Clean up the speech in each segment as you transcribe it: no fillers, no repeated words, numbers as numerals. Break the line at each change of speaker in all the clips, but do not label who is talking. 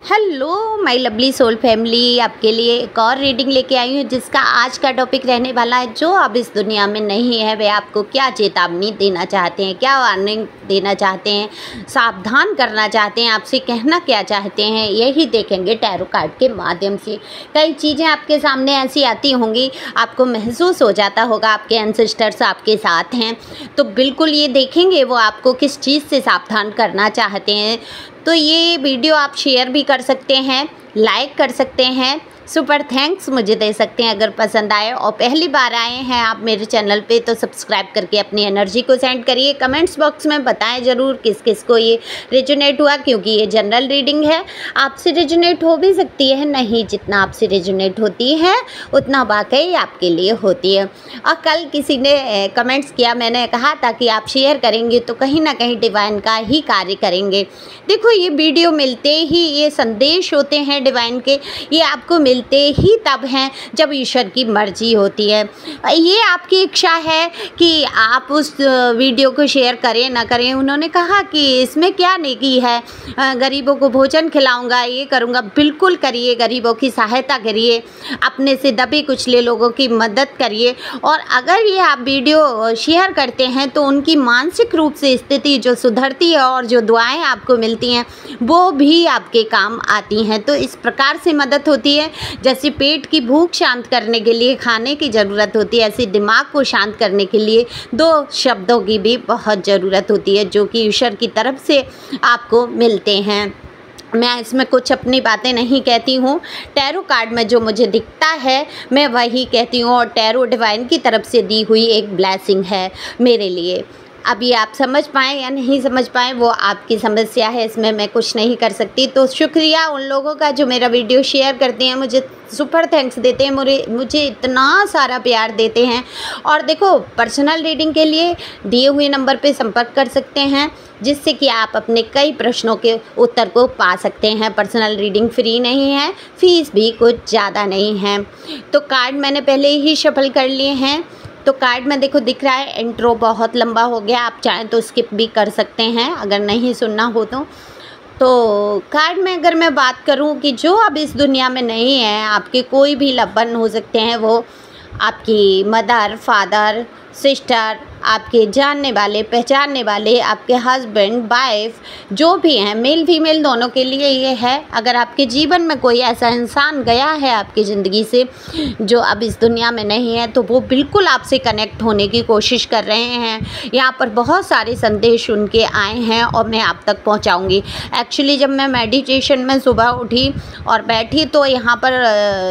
Hello my lovely soul family, आपके लिए एक और रीडिंग लेके आई हूँ जिसका आज का टॉपिक रहने वाला है जो अब इस दुनिया में नहीं है वे आपको क्या चेतावनी देना चाहते हैं, क्या वार्निंग देना चाहते हैं, सावधान करना चाहते हैं, आपसे कहना क्या चाहते हैं, यही देखेंगे टैरो कार्ड के माध्यम से। कई चीज़ें आपके सामने ऐसी आती होंगी, आपको महसूस हो जाता होगा आपके एंसेस्टर्स आपके साथ हैं, तो बिल्कुल ये देखेंगे वो आपको किस चीज़ से सावधान करना चाहते हैं। तो ये वीडियो आप शेयर भी कर सकते हैं, लाइक कर सकते हैं, सुपर थैंक्स मुझे दे सकते हैं अगर पसंद आए। और पहली बार आए हैं आप मेरे चैनल पे तो सब्सक्राइब करके अपनी एनर्जी को सेंड करिए। कमेंट्स बॉक्स में बताएं ज़रूर किस किस को ये रेजोनेट हुआ, क्योंकि ये जनरल रीडिंग है, आपसे रेजोनेट हो भी सकती है, नहीं जितना आपसे रेजोनेट होती है उतना वाकई आपके लिए होती है। और कल किसी ने कमेंट्स किया, मैंने कहा था कि आप शेयर करेंगे तो कहीं ना कहीं डिवाइन का ही कार्य करेंगे। देखो ये वीडियो मिलते ही, ये संदेश होते हैं डिवाइन के, ये आपको मिलते ही तब हैं जब ईश्वर की मर्जी होती है। ये आपकी इच्छा है कि आप उस वीडियो को शेयर करें ना करें। उन्होंने कहा कि इसमें क्या नेकी है, गरीबों को भोजन खिलाऊंगा, ये करूंगा, बिल्कुल करिए, गरीबों की सहायता करिए, अपने से दबे कुचले लोगों की मदद करिए। और अगर ये आप वीडियो शेयर करते हैं तो उनकी मानसिक रूप से स्थिति जो सुधरती है और जो दुआएं आपको मिलती हैं वो भी आपके काम आती हैं। तो इस प्रकार से मदद होती है, जैसे पेट की भूख शांत करने के लिए खाने की ज़रूरत होती है, ऐसे दिमाग को शांत करने के लिए दो शब्दों की भी बहुत ज़रूरत होती है जो कि ईश्वर की तरफ से आपको मिलते हैं। मैं इसमें कुछ अपनी बातें नहीं कहती हूँ, टैरो कार्ड में जो मुझे दिखता है मैं वही कहती हूँ, और टैरो डिवाइन की तरफ से दी हुई एक ब्लेसिंग है मेरे लिए। अब ये आप समझ पाएँ या नहीं समझ पाएँ वो आपकी समस्या है, इसमें मैं कुछ नहीं कर सकती। तो शुक्रिया उन लोगों का जो मेरा वीडियो शेयर करते हैं, मुझे सुपर थैंक्स देते हैं, मुझे इतना सारा प्यार देते हैं। और देखो पर्सनल रीडिंग के लिए दिए हुए नंबर पे संपर्क कर सकते हैं, जिससे कि आप अपने कई प्रश्नों के उत्तर को पा सकते हैं। पर्सनल रीडिंग फ्री नहीं है, फीस भी कुछ ज़्यादा नहीं है। तो कार्ड मैंने पहले ही शफल कर लिए हैं। तो कार्ड में देखो दिख रहा है, इंट्रो बहुत लंबा हो गया, आप चाहें तो स्किप भी कर सकते हैं अगर नहीं सुनना हो तो कार्ड में अगर मैं बात करूं कि जो अब इस दुनिया में नहीं है, आपके कोई भी लवन हो सकते हैं, वो आपकी मदर, फादर, सिस्टर, आपके जानने वाले, पहचानने वाले, आपके हस्बैंड, वाइफ, जो भी हैं, मेल फीमेल दोनों के लिए ये है। अगर आपके जीवन में कोई ऐसा इंसान गया है आपकी ज़िंदगी से जो अब इस दुनिया में नहीं है, तो वो बिल्कुल आपसे कनेक्ट होने की कोशिश कर रहे हैं। यहाँ पर बहुत सारे संदेश उनके आए हैं और मैं आप तक पहुँचाऊँगी। एक्चुअली जब मैं मेडिटेशन में सुबह उठी और बैठी तो यहाँ पर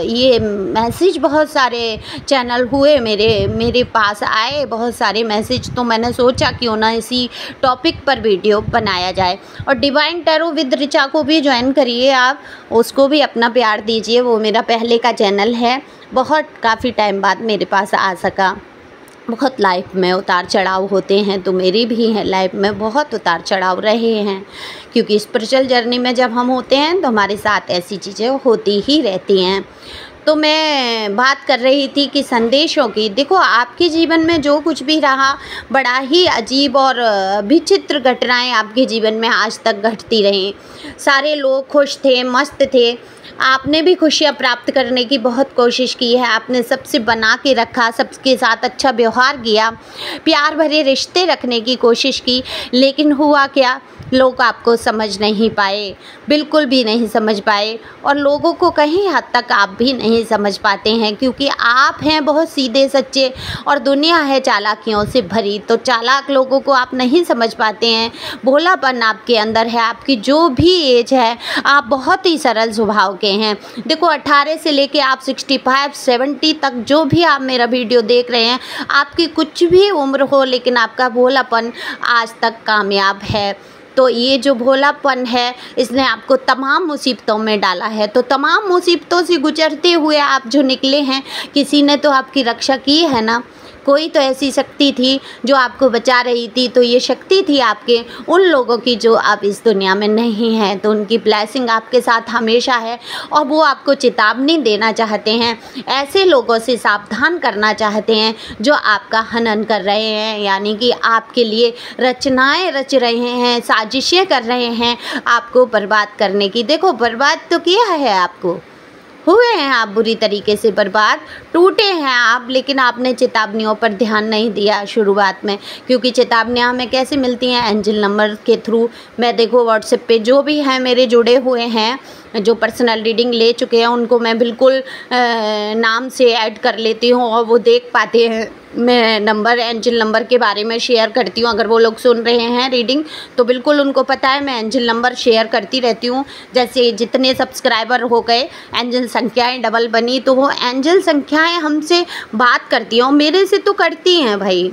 ये मैसेज बहुत सारे चैनल हुए मेरे पास आए, बहुत सारे मैसेज, तो मैंने सोचा क्यों ना इसी टॉपिक पर वीडियो बनाया जाए। और डिवाइन टैरो विद ऋचा को भी ज्वाइन करिए, आप उसको भी अपना प्यार दीजिए, वो मेरा पहले का चैनल है, बहुत काफ़ी टाइम बाद मेरे पास आ सका। बहुत लाइफ में उतार चढ़ाव होते हैं, तो मेरी भी है लाइफ में बहुत उतार चढ़ाव रहे हैं, क्योंकि स्पिरिचुअल जर्नी में जब हम होते हैं तो हमारे साथ ऐसी चीज़ें होती ही रहती हैं। तो मैं बात कर रही थी कि संदेशों की। देखो आपके जीवन में जो कुछ भी रहा, बड़ा ही अजीब और विचित्र घटनाएं आपके जीवन में आज तक घटती रहीं। सारे लोग खुश थे, मस्त थे, आपने भी खुशियाँ प्राप्त करने की बहुत कोशिश की है, आपने सबसे बना के रखा, सबके साथ अच्छा व्यवहार किया, प्यार भरे रिश्ते रखने की कोशिश की, लेकिन हुआ क्या, लोग आपको समझ नहीं पाए, बिल्कुल भी नहीं समझ पाए। और लोगों को कहीं हद तक आप भी नहीं समझ पाते हैं, क्योंकि आप हैं बहुत सीधे सच्चे और दुनिया है चालाकियों से भरी, तो चालाक लोगों को आप नहीं समझ पाते हैं। भोलापन आपके अंदर है, आपकी जो भी एज है, आप बहुत ही सरल स्वभाव के हैं। देखो 18 से लेके आप 65-70 तक जो भी आप मेरा वीडियो देख रहे हैं, आपकी कुछ भी उम्र हो, लेकिन आपका भोलापन आज तक कामयाब है। तो ये जो भोलापन है इसने आपको तमाम मुसीबतों में डाला है, तो तमाम मुसीबतों से गुजरते हुए आप जो निकले हैं, किसी ने तो आपकी रक्षा की है ना। कोई तो ऐसी शक्ति थी जो आपको बचा रही थी, तो ये शक्ति थी आपके उन लोगों की जो आप इस दुनिया में नहीं हैं। तो उनकी ब्लेसिंग आपके साथ हमेशा है और वो आपको चेतावनी देना चाहते हैं, ऐसे लोगों से सावधान करना चाहते हैं जो आपका हनन कर रहे हैं, यानी कि आपके लिए रचनाएं रच रहे हैं, साजिशें कर रहे हैं आपको बर्बाद करने की। देखो, बर्बाद तो किया है, आपको हुए हैं आप बुरी तरीके से बर्बाद, टूटे हैं आप, लेकिन आपने चेतावनियों पर ध्यान नहीं दिया शुरुआत में, क्योंकि चेतावनियाँ हमें कैसे मिलती हैं? एंजल नंबर के थ्रू। मैं देखो व्हाट्सएप पे जो भी हैं मेरे जुड़े हुए हैं, जो पर्सनल रीडिंग ले चुके हैं, उनको मैं बिल्कुल नाम से ऐड कर लेती हूँ और वो देख पाते हैं। मैं नंबर, एंजल नंबर के बारे में शेयर करती हूँ। अगर वो लोग सुन रहे हैं रीडिंग तो बिल्कुल उनको पता है, मैं एंजल नंबर शेयर करती रहती हूँ। जैसे जितने सब्सक्राइबर हो गए, एंजल संख्याएं डबल बनी, तो वो एंजल संख्याएं हमसे बात करती हैं और मेरे से तो करती हैं भाई।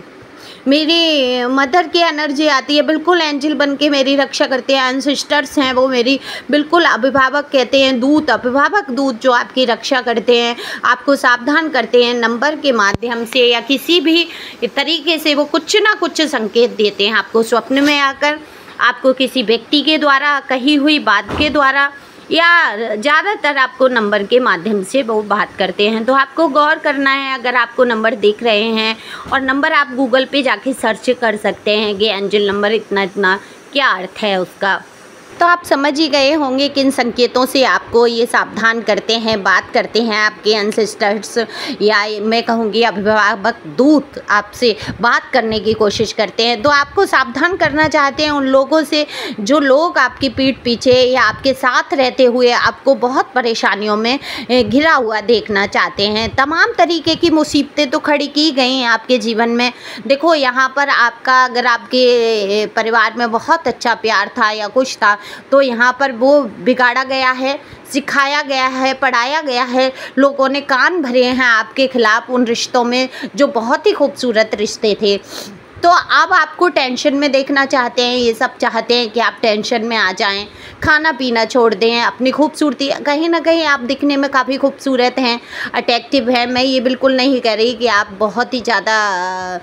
मेरी मदर की एनर्जी आती है, बिल्कुल एंजल बन के मेरी रक्षा करते हैं। एंसेस्टर्स हैं वो मेरी बिल्कुल अभिभावक कहते हैं, दूत, अभिभावक दूत जो आपकी रक्षा करते हैं, आपको सावधान करते हैं नंबर के माध्यम से या किसी भी तरीके से। वो कुछ ना कुछ संकेत देते हैं आपको स्वप्न में आकर, आपको किसी व्यक्ति के द्वारा कही हुई बात के द्वारा, या ज़्यादातर आपको नंबर के माध्यम से वो बात करते हैं। तो आपको गौर करना है, अगर आपको नंबर दिख रहे हैं, और नंबर आप गूगल पे जाके सर्च कर सकते हैं कि एंजल नंबर इतना इतना क्या अर्थ है उसका। तो आप समझ ही गए होंगे किन संकेतों से आपको ये सावधान करते हैं, बात करते हैं आपके एंसेस्टर्स, या मैं कहूँगी अभिभावक दूत आपसे बात करने की कोशिश करते हैं। तो आपको सावधान करना चाहते हैं उन लोगों से जो लोग आपकी पीठ पीछे या आपके साथ रहते हुए आपको बहुत परेशानियों में घिरा हुआ देखना चाहते हैं। तमाम तरीके की मुसीबतें तो खड़ी की गई हैं आपके जीवन में। देखो, यहाँ पर आपका, अगर आपके परिवार में बहुत अच्छा प्यार था या कुछ था, तो यहाँ पर वो बिगाड़ा गया है, सिखाया गया है, पढ़ाया गया है। लोगों ने कान भरे हैं आपके खिलाफ उन रिश्तों में जो बहुत ही खूबसूरत रिश्ते थे। तो अब आपको टेंशन में देखना चाहते हैं, ये सब चाहते हैं कि आप टेंशन में आ जाएं, खाना पीना छोड़ दें, अपनी खूबसूरती। कहीं ना कहीं आप दिखने में काफ़ी खूबसूरत हैं, अट्रैक्टिव हैं। मैं ये बिल्कुल नहीं कह रही कि आप बहुत ही ज़्यादा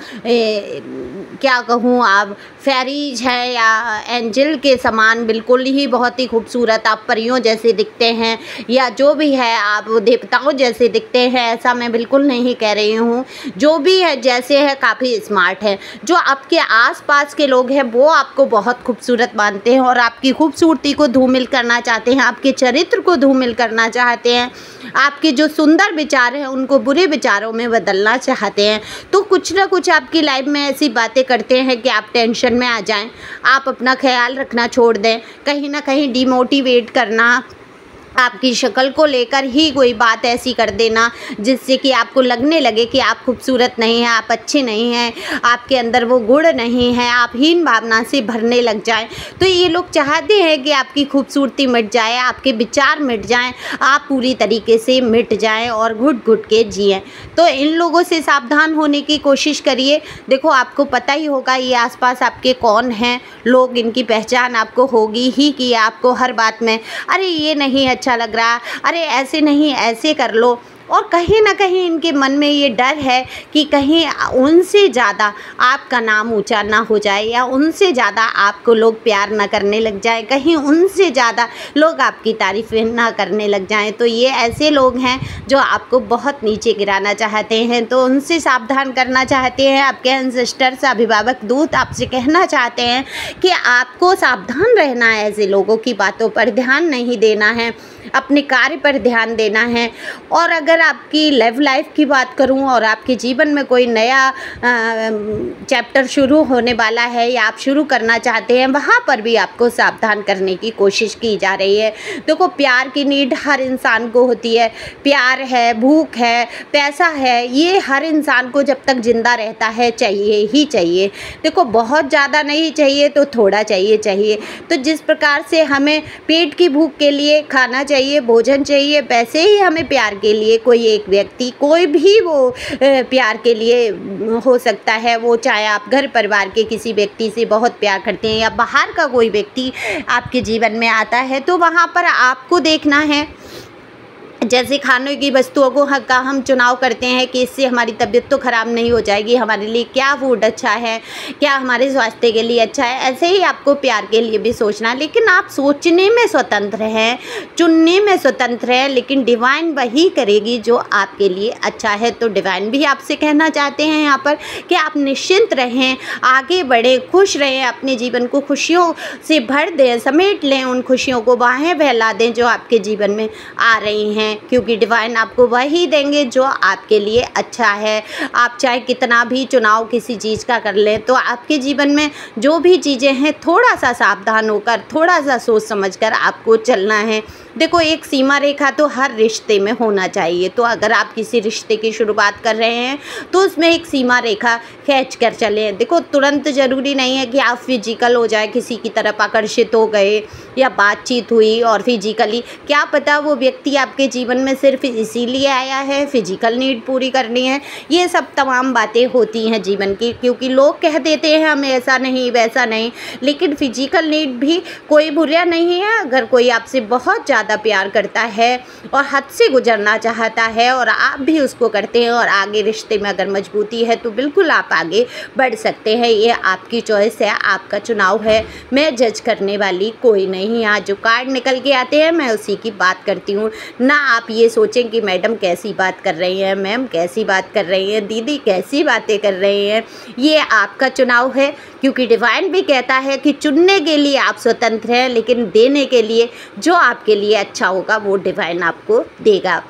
क्या कहूँ, आप फेरीज हैं या एंजल के समान बिल्कुल ही बहुत ही खूबसूरत, आप परियों जैसे दिखते हैं, या जो भी है आप देवताओं जैसे दिखते हैं, ऐसा मैं बिल्कुल नहीं कह रही हूँ। जो भी है जैसे है, काफ़ी स्मार्ट है। जो आपके आसपास के लोग हैं वो आपको बहुत खूबसूरत मानते हैं और आपकी खूबसूरती को धूमिल करना चाहते हैं, आपके चरित्र को धूमिल करना चाहते हैं, आपके जो सुंदर विचार हैं उनको बुरे विचारों में बदलना चाहते हैं। तो कुछ ना कुछ आपकी लाइफ में ऐसी बातें करते हैं कि आप टेंशन में आ जाएं, आप अपना ख्याल रखना छोड़ दें, कहीं ना कहीं डिमोटिवेट करना, आपकी शक्ल को लेकर ही कोई बात ऐसी कर देना जिससे कि आपको लगने लगे कि आप खूबसूरत नहीं हैं, आप अच्छे नहीं हैं, आपके अंदर वो गुण नहीं है, आप हीन भावना से भरने लग जाएं। तो ये लोग चाहते हैं कि आपकी खूबसूरती मिट जाए, आपके विचार मिट जाएं, आप पूरी तरीके से मिट जाएं और घुट घुट के जिएं। तो इन लोगों से सावधान होने की कोशिश करिए। देखो, आपको पता ही होगा ये आसपास आपके कौन हैं लोग, इनकी पहचान आपको होगी ही कि आपको हर बात में अरे ये नहीं अच्छा लग रहा, अरे ऐसे नहीं, ऐसे कर लो। और कहीं ना कहीं इनके मन में ये डर है कि कहीं उनसे ज़्यादा आपका नाम ऊंचा ना हो जाए, या उनसे ज़्यादा आपको लोग प्यार ना करने लग जाए, कहीं उनसे ज़्यादा लोग आपकी तारीफ़ें ना करने लग जाएं। तो ये ऐसे लोग हैं जो आपको बहुत नीचे गिराना चाहते हैं, तो उनसे सावधान करना चाहते हैं। आपके एंसेस्टर्स, अभिभावक दूत आपसे कहना चाहते हैं कि आपको सावधान रहना है, ऐसे लोगों की बातों पर ध्यान नहीं देना है, अपने कार्य पर ध्यान देना है। और अगर आपकी लव लाइफ की बात करूं और आपके जीवन में कोई नया चैप्टर शुरू होने वाला है या आप शुरू करना चाहते हैं, वहाँ पर भी आपको सावधान करने की कोशिश की जा रही है। देखो, प्यार की नीड हर इंसान को होती है, प्यार है, भूख है, पैसा है, ये हर इंसान को जब तक जिंदा रहता है चाहिए ही चाहिए। देखो, बहुत ज़्यादा नहीं चाहिए तो थोड़ा चाहिए। तो जिस प्रकार से हमें पेट की भूख के लिए खाना चाहिए, भोजन चाहिए, वैसे ही हमें प्यार के लिए कोई एक व्यक्ति, कोई भी वो प्यार के लिए हो सकता है, वो चाहे आप घर परिवार के किसी व्यक्ति से बहुत प्यार करते हैं या बाहर का कोई व्यक्ति आपके जीवन में आता है, तो वहाँ पर आपको देखना है जैसे खाने की वस्तुओं को का हम चुनाव करते हैं कि इससे हमारी तबीयत तो ख़राब नहीं हो जाएगी, हमारे लिए क्या फूड अच्छा है, क्या हमारे स्वास्थ्य के लिए अच्छा है, ऐसे ही आपको प्यार के लिए भी सोचना। लेकिन आप सोचने में स्वतंत्र हैं, चुनने में स्वतंत्र हैं, लेकिन डिवाइन वही करेगी जो आपके लिए अच्छा है। तो डिवाइन भी आपसे कहना चाहते हैं यहाँ पर कि आप निश्चिंत रहें, आगे बढ़ें, खुश रहें, अपने जीवन को खुशियों से भर दें, समेट लें, उन खुशियों को बाहें फैला दें जो आपके जीवन में आ रही हैं, क्योंकि डिवाइन आपको वही देंगे जो आपके लिए अच्छा है। आप चाहे कितना भी चुनाव किसी चीज़ का कर लें, तो आपके जीवन में जो भी चीज़ें हैं थोड़ा सा सावधान होकर, थोड़ा सा सोच समझकर आपको चलना है। देखो, एक सीमा रेखा तो हर रिश्ते में होना चाहिए। तो अगर आप किसी रिश्ते की शुरुआत कर रहे हैं तो उसमें एक सीमा रेखा खींच कर चलें। देखो, तुरंत ज़रूरी नहीं है कि आप फिजिकल हो जाए, किसी की तरफ आकर्षित हो गए या बातचीत हुई और फिजिकली, क्या पता वो व्यक्ति आपके जीवन में सिर्फ इसीलिए आया है, फिजिकल नीड पूरी करनी है। ये सब तमाम बातें होती हैं जीवन की, क्योंकि लोग कह देते हैं हमें ऐसा नहीं वैसा नहीं, लेकिन फिजिकल नीड भी कोई बुरा नहीं है। अगर कोई आपसे बहुत ज़्यादा प्यार करता है और हद से गुजरना चाहता है और आप भी उसको करते हैं और आगे रिश्ते में अगर मजबूती है तो बिल्कुल आप आगे बढ़ सकते हैं। ये आपकी चॉइस है, आपका चुनाव है। मैं जज करने वाली कोई नहीं। आज जो कार्ड निकल के आते हैं मैं उसी की बात करती हूँ। ना आप ये सोचें कि मैडम कैसी बात कर रही हैं, मैम कैसी बात कर रही हैं, दीदी कैसी बातें कर रही हैं। ये आपका चुनाव है, क्योंकि डिवाइन भी कहता है कि चुनने के लिए आप स्वतंत्र हैं, लेकिन देने के लिए जो आपके लिए अच्छा होगा वो डिवाइन आपको देगा।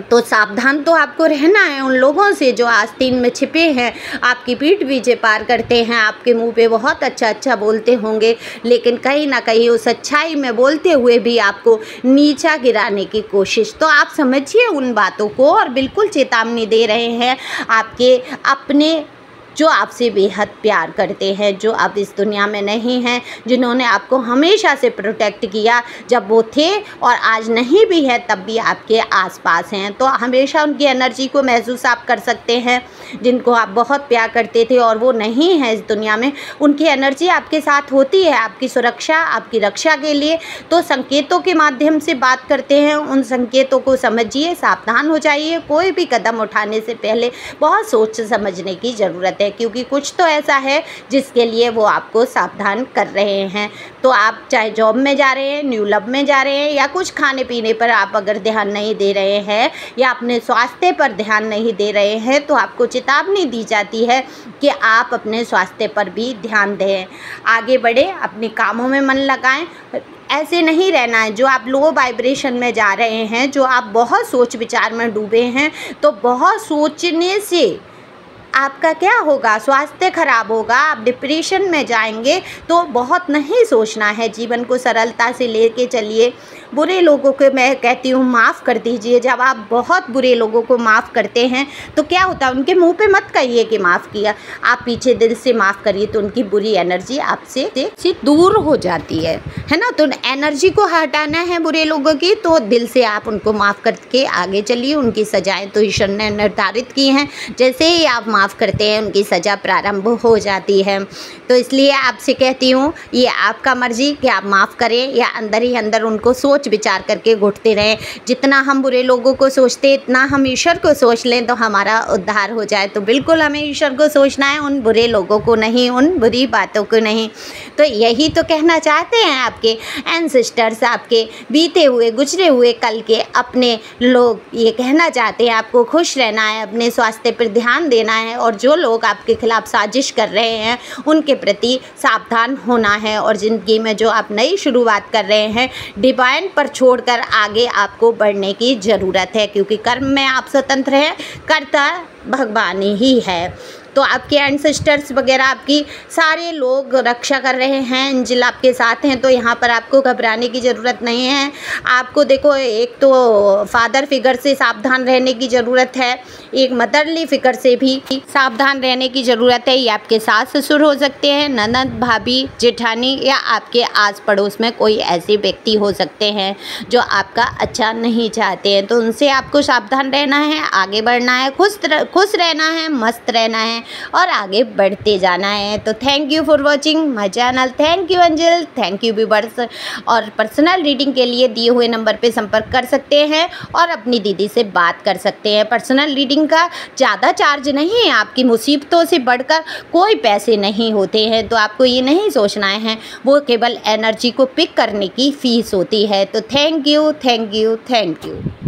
तो सावधान तो आपको रहना है उन लोगों से जो आस्तीन में छिपे हैं, आपकी पीठ पीछे पार करते हैं, आपके मुंह पे बहुत अच्छा अच्छा बोलते होंगे, लेकिन कहीं ना कहीं उस अच्छाई में बोलते हुए भी आपको नीचा गिराने की कोशिश। तो आप समझिए उन बातों को और बिल्कुल चेतावनी दे रहे हैं आपके अपने जो आपसे बेहद प्यार करते हैं, जो अब इस दुनिया में नहीं हैं, जिन्होंने आपको हमेशा से प्रोटेक्ट किया जब वो थे और आज नहीं भी है तब भी आपके आसपास हैं। तो हमेशा उनकी एनर्जी को महसूस आप कर सकते हैं, जिनको आप बहुत प्यार करते थे और वो नहीं है इस दुनिया में, उनकी एनर्जी आपके साथ होती है आपकी सुरक्षा, आपकी रक्षा के लिए। तो संकेतों के माध्यम से बात करते हैं, उन संकेतों को समझिए, सावधान हो जाइए। कोई भी कदम उठाने से पहले बहुत सोच समझने की ज़रूरत है, क्योंकि कुछ तो ऐसा है जिसके लिए वो आपको सावधान कर रहे हैं। तो आप चाहे जॉब में जा रहे हैं, न्यू लव में जा रहे हैं, या कुछ खाने पीने पर आप अगर ध्यान नहीं दे रहे हैं या अपने स्वास्थ्य पर ध्यान नहीं दे रहे हैं, तो आपको चेतावनी दी जाती है कि आप अपने स्वास्थ्य पर भी ध्यान दें, आगे बढ़े, अपने कामों में मन लगाएं। ऐसे नहीं रहना है। जो आप लो वाइब्रेशन में जा रहे हैं, जो आप बहुत सोच विचार में डूबे हैं, तो बहुत सोचने से आपका क्या होगा, स्वास्थ्य खराब होगा, आप डिप्रेशन में जाएंगे। तो बहुत नहीं सोचना है, जीवन को सरलता से लेके चलिए। बुरे लोगों को मैं कहती हूँ माफ़ कर दीजिए। जब आप बहुत बुरे लोगों को माफ़ करते हैं तो क्या होता है, उनके मुंह पे मत कहिए कि माफ़ किया, आप पीछे दिल से माफ़ करिए, तो उनकी बुरी एनर्जी आपसे दूर हो जाती है ना। तो एनर्जी को हटाना है बुरे लोगों की, तो दिल से आप उनको माफ़ करके आगे चलिए। उनकी सजाएं तो ईश्वर ने निर्धारित की हैं, जैसे ही आप माफ़ करते हैं उनकी सज़ा प्रारंभ हो जाती है। तो इसलिए आपसे कहती हूँ, ये आपका मर्जी कि आप माफ़ करें या अंदर ही अंदर उनको सोच विचार करके घुटते रहें। जितना हम बुरे लोगों को सोचते, इतना हम ईश्वर को सोच लें तो हमारा उद्धार हो जाए। तो बिल्कुल हमें ईश्वर को सोचना है, उन बुरे लोगों को नहीं, उन बुरी बातों को नहीं। तो यही तो कहना चाहते हैं आपके एंसेस्टर्स, आपके बीते हुए गुजरे हुए कल के अपने लोग। ये कहना चाहते हैं आपको खुश रहना है, अपने स्वास्थ्य पर ध्यान देना है, और जो लोग आपके खिलाफ साजिश कर रहे हैं उनके प्रति सावधान होना है। और ज़िंदगी में जो आप नई शुरुआत कर रहे हैं, डिवाइन पर छोड़कर आगे आपको बढ़ने की ज़रूरत है, क्योंकि कर्म में आप स्वतंत्र हैं, कर्ता भगवान ही है। तो आपके एंसेस्टर्स वगैरह आपकी सारे लोग रक्षा कर रहे हैं, एंजल आपके साथ हैं। तो यहाँ पर आपको घबराने की ज़रूरत नहीं है। आपको देखो, एक तो फादर फिगर से सावधान रहने की ज़रूरत है, एक मदरली फिगर से भी सावधान रहने की ज़रूरत है। ये आपके सास ससुर हो सकते हैं, ननद, भाभी, जेठानी, या आपके आस पड़ोस में कोई ऐसे व्यक्ति हो सकते हैं जो आपका अच्छा नहीं चाहते हैं। तो उनसे आपको सावधान रहना है, आगे बढ़ना है, खुश रहना है, मस्त रहना है, हैं और आगे बढ़ते जाना है। तो thank you for watching my channel. Thank you Anjal, thank you viewers. और पर्सनल रीडिंग के लिए दिए हुए नंबर पे संपर्क कर सकते हैं और अपनी दीदी से बात कर सकते हैं। पर्सनल रीडिंग का ज़्यादा चार्ज नहीं है, आपकी मुसीबतों से बढ़कर कोई पैसे नहीं होते हैं, तो आपको ये नहीं सोचना है, वो केवल एनर्जी को पिक करने की फ़ीस होती है। तो thank you, thank you, thank you.